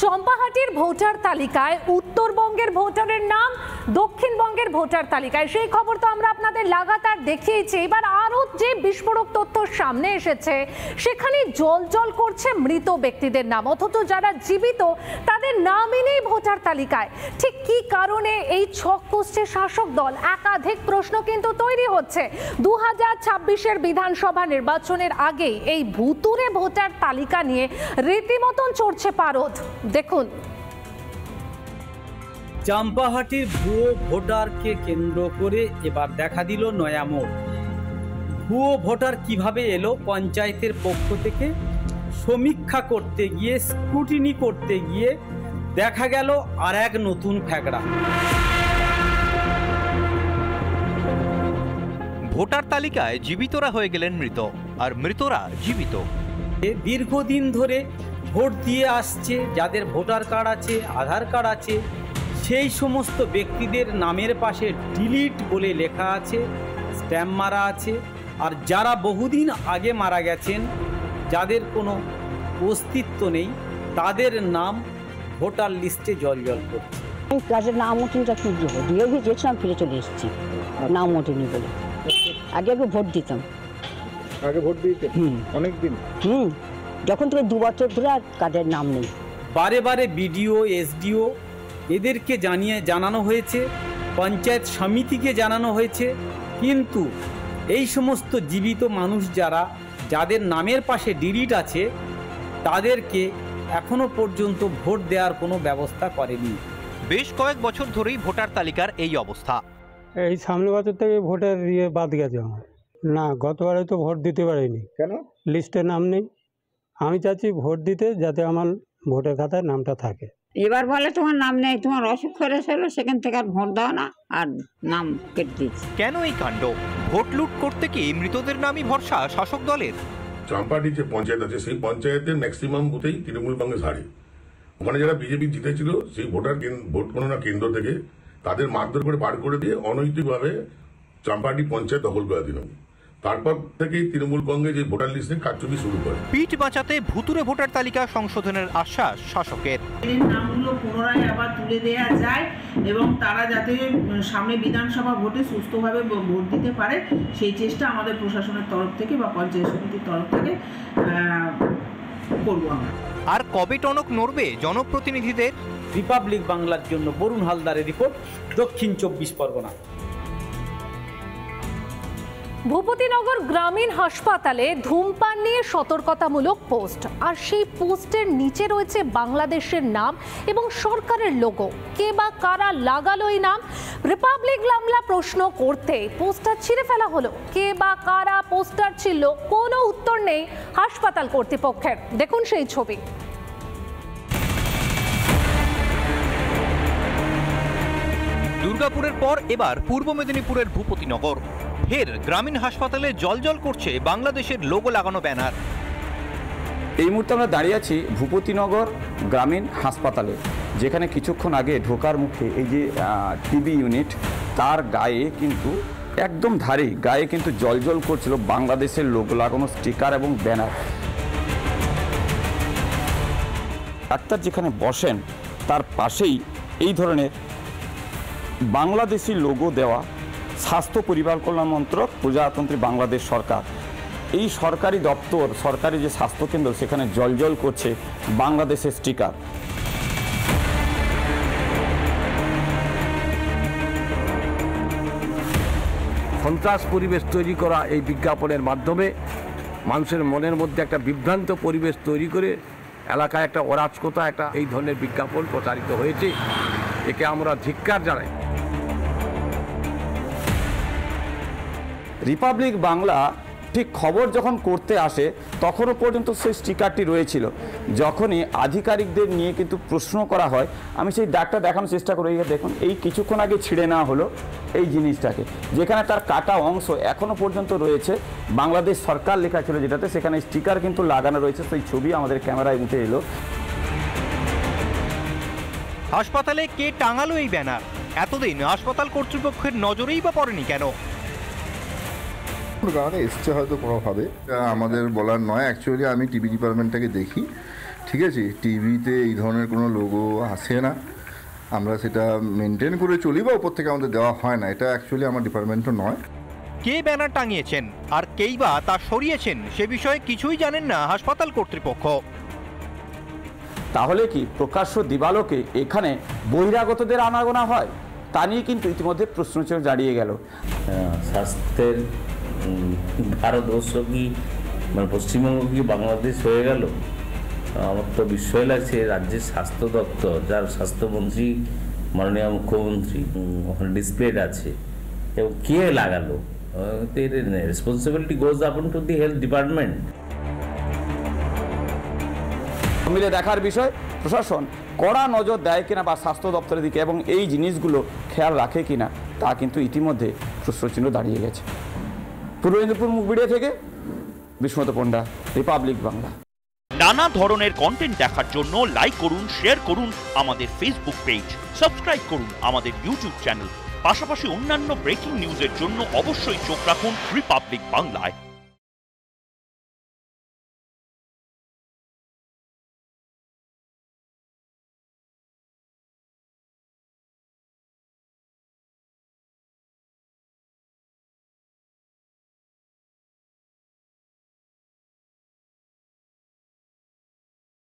চম্পাহাটির voter তালিকায় উত্তরবঙ্গের ভোটারের নাম দক্ষিণবঙ্গের ভোটার তালিকায়, সেই খবর তো আমরা আপনাদের লাগাতার দেখিয়েছি। এবার আরো যে বিস্ফোরক তথ্য সামনে এসেছে, সেখানে জল করছে মৃত ব্যক্তিদের নাম, অথচ যারা জীবিত তাদের নামই নেই ভোটার তালিকায়। ঠিক কি কারণে এই ছক কষছে শাসক দল? একাধিক প্রশ্ন কিন্তু তৈরি হচ্ছে। 2026-এর বিধানসভা নির্বাচনের আগেই এই ভুতুড়ে ভোটার তালিকা নিয়ে রীতিমতন চড়ছে পারদ। দেখুন, চম্পাহাটির ভুয়ো ভোটারকে কেন্দ্র করে এবার দেখা দিল নয়া মোড়। ভুয়ো ভোটার কিভাবে এলো? পঞ্চায়েতের পক্ষ থেকে সমীক্ষা করতে গিয়ে, স্ক্রুটিনি করতে গিয়ে দেখা গেল আর এক নতুন ফ্যাকড়া। ভোটার তালিকায় জীবিতরা হয়ে গেলেন মৃত, আর মৃতরা জীবিত। দীর্ঘদিন ধরে ভোট দিয়ে আসছে, যাদের ভোটার কার্ড আছে, আধার কার্ড আছে, সেই সমস্ত ব্যক্তিদের নামের পাশে ডিলিট বলে লেখা আছে, স্ট্যাম্প মারা আছে। আর যারা বহুদিন আগে মারা গেছেন, যাদের কোনো অস্তিত্ব নেই, তাদের নাম ভোটার লিস্টে জলজল করছে। কাজের নাম ওঠেনিটা কি দিয়ে গিয়েছিলাম, ফিরে চলে এসেছি, নাম ওঠেনি বলে। আগে ভোট দিতাম, আগে ভোট দিতে অনেকদিন, যখন থেকে 2 বছর ধরে আর কাজের নাম নেই। বারে বারে বিডিও, এসডিও এদেরকে জানানো হয়েছে, পঞ্চায়েত সমিতিকে জানানো হয়েছে, কিন্তু এই সমস্ত জীবিত মানুষ যাদের নামের পাশে ডিলিট আছে, তাদেরকে এখনো পর্যন্ত ভোট দেওয়ার কোনো ব্যবস্থা করেনি। বেশ কয়েক বছর ধরেই ভোটার তালিকার এই অবস্থা। এই সামনে বছর থেকে ভোটের বাদ গেছে আমার। না, গতবারে তো ভোট দিতে পারিনি। কেন? লিস্টে নাম নেই। আমি চাচ্ছি ভোট দিতে, যাতে আমার ভোটার খাতায় নামটা থাকে। এবার বলে তোমার নাম নেই, তোমার অসুখ হয়েছিল, সেখান থেকে আর ভোট দাও না, আর নাম কেটে দিচ্ছে। কেন এই কাণ্ড? ভোট লুট করতে কি মৃতদের নামই ভরসা শাসক দলের? চম্পাহাটি যে পঞ্চায়েত আছে, সেই পঞ্চায়েতের ম্যাক্সিমাম বুথেই তৃণমূল কংগ্রেস হারে। ওখানে যারা বিজেপি জিতেছিল, সেই ভোট গণনা কেন্দ্র থেকে তাদের মারধর করে বার করে দিয়ে অনৈতিকভাবে চম্পাহাটি পঞ্চায়েত দখল করে দিল। তারপর থেকেই তৃণমূল কংগ্রেস এই ভোটার লিস্টে কারচুপি শুরু করে। পিঠ বাঁচাতে ভুতুরে ভোটার তালিকা সংশোধনের আশ্বাস শাসকের। নামগুলো পুনরায় আবার তুলে দেওয়া যায় এবং তারা যাতে সামনে বিধানসভা ভোটে সুস্থভাবে ভোট দিতে পারে, সেই চেষ্টা আমাদের প্রশাসনের তরফ থেকে বা পঞ্চায়েত সমিতির তরফ থেকে করবো আমরা। আর কবে টনক নড়বে জনপ্রতিনিধিদের? রিপাবলিক বাংলার জন্য বরুণ হালদারের রিপোর্ট, দক্ষিণ 24 পরগনা। ভূপতিনগর গ্রামীণ হাসপাতালে ধূমপান নিয়ে সতর্কতামূলক পোস্ট, আর সেই পোস্টের নিচে রয়েছে বাংলাদেশের নাম এবং সরকারের লোগো। কে বা কারা লাগালো এই নাম? রিপাবলিক বাংলা প্রশ্ন করতে পোস্টার ছিঁড়ে ফেলা হলো। কে বা কারা পোস্টার ছিল, কোনো উত্তর নেই হাসপাতাল কর্তৃপক্ষের। দেখুন সেই ছবি। দুর্গাপুরের পর এবার পূর্ব মেদিনীপুরের ভূপতিনগর। ফের গ্রামীণ হাসপাতালে জলজল করছে বাংলাদেশের লোগো লাগানো ব্যানার। এই মুহূর্তে আমরা দাঁড়িয়ে আছি ভূপতিনগর গ্রামীণ হাসপাতালে, যেখানে কিছুক্ষণ আগে ঢোকার মুখে এই যে টিবি ইউনিট, তার গায়ে কিন্তু একদম ধারেই গায়ে কিন্তু জলজল করছিল বাংলাদেশের লোগো লাগানো স্টিকার এবং ব্যানার। ডাক্তার যেখানে বসেন তার পাশেই এই ধরনের বাংলাদেশি লোগো দেওয়া। স্বাস্থ্য পরিবার কল্যাণ মন্ত্রক, প্রজাতন্ত্রী বাংলাদেশ সরকার, এই সরকারি দপ্তর, সরকারি যে স্বাস্থ্যকেন্দ্র, সেখানে জলজল করছে বাংলাদেশের স্টিকার। সন্ত্রাস পরিবেশ তৈরি করা এই বিজ্ঞাপনের মাধ্যমে মানুষের মনের মধ্যে একটা বিভ্রান্ত পরিবেশ তৈরি করে এলাকায় একটা অরাজকতা, একটা এই ধরনের বিজ্ঞাপন প্রচারিত হয়েছে। একে আমরা ধিক্কার জানাই। রিপাবলিক বাংলা ঠিক খবর যখন করতে আসে তখনও পর্যন্ত সেই স্টিকারটি রয়েছিল। যখনই আধিকারিকদের নিয়ে কিন্তু প্রশ্ন করা হয়, আমি সেই ডাকটা দেখানোর চেষ্টা করি। দেখুন, এই কিছুক্ষণ আগে ছিঁড়ে নেওয়া হলো এই জিনিসটাকে, যেখানে তার কাটা অংশ এখনও পর্যন্ত রয়েছে। বাংলাদেশ সরকার লেখা ছিল যেটাতে, সেখানে স্টিকার কিন্তু লাগানো রয়েছে। সেই ছবি আমাদের ক্যামেরায় উঠে এলো। হাসপাতালে কে টাঙালো এই ব্যানার? এতদিন হাসপাতাল কর্তৃপক্ষের নজরেই বা পড়েনি কেন? কারণে এসছে হয়তো কোনোভাবে, আমাদের বলার নয়। অ্যাকচুয়ালি আমি টিভি ডিপার্টমেন্টটাকে দেখি, ঠিক আছে, টিভিতে এই ধরনের কোনো লোগো আসে না, আমরা সেটা মেনটেন করে চলি বা উপর থেকে আমাদের দেওয়া হয় না, এটা অ্যাকচুয়ালি আমার ডিপার্টমেন্টও নয়। কে ব্যানার টাঙিয়েছেন আর কেই বা তা সরিয়েছেন সে বিষয়ে কিছুই জানেন না হাসপাতাল কর্তৃপক্ষ। তাহলে কি প্রকাশ্য দিবালোকে এখানে বহিরাগতদের আনাগোনা হয়? তা নিয়ে কিন্তু ইতিমধ্যে প্রশ্নচিহ্ন দাঁড়িয়ে গেল। স্বাস্থ্যের ভারতবর্ষ কি মানে পশ্চিমবঙ্গ কি বাংলাদেশ হয়ে গেল? আমার তো বিস্ময় লাগছে রাজ্যের স্বাস্থ্য দপ্তর, যার স্বাস্থ্যমন্ত্রী মাননীয় মুখ্যমন্ত্রী ওখানে ডিসপ্লেড আছে, এবং কে লাগালো? রেসপন্সিবিলিটি গোজ আপন টু দি হেলথ ডিপার্টমেন্ট। মিলে দেখার বিষয় প্রশাসন কড়া নজর দেয় কিনা বা স্বাস্থ্য দপ্তরের দিকে এবং এই জিনিসগুলো খেয়াল রাখে কিনা তা কিন্তু ইতিমধ্যে প্রশ্নচিহ্ন দাঁড়িয়ে গেছে। পূর্ব মেদিনীপুর মুখবিড়িয়া থেকে বিস্মত পণ্ডা, রিপাবলিক বাংলা। নানা ধরনের কন্টেন্ট দেখার জন্য লাইক করুন, শেয়ার করুন আমাদের ফেসবুক পেজ, সাবস্ক্রাইব করুন আমাদের ইউটিউব চ্যানেল। পাশাপাশি অন্যান্য ব্রেকিং নিউজের জন্য অবশ্যই চোখ রাখুন রিপাবলিক বাংলায়।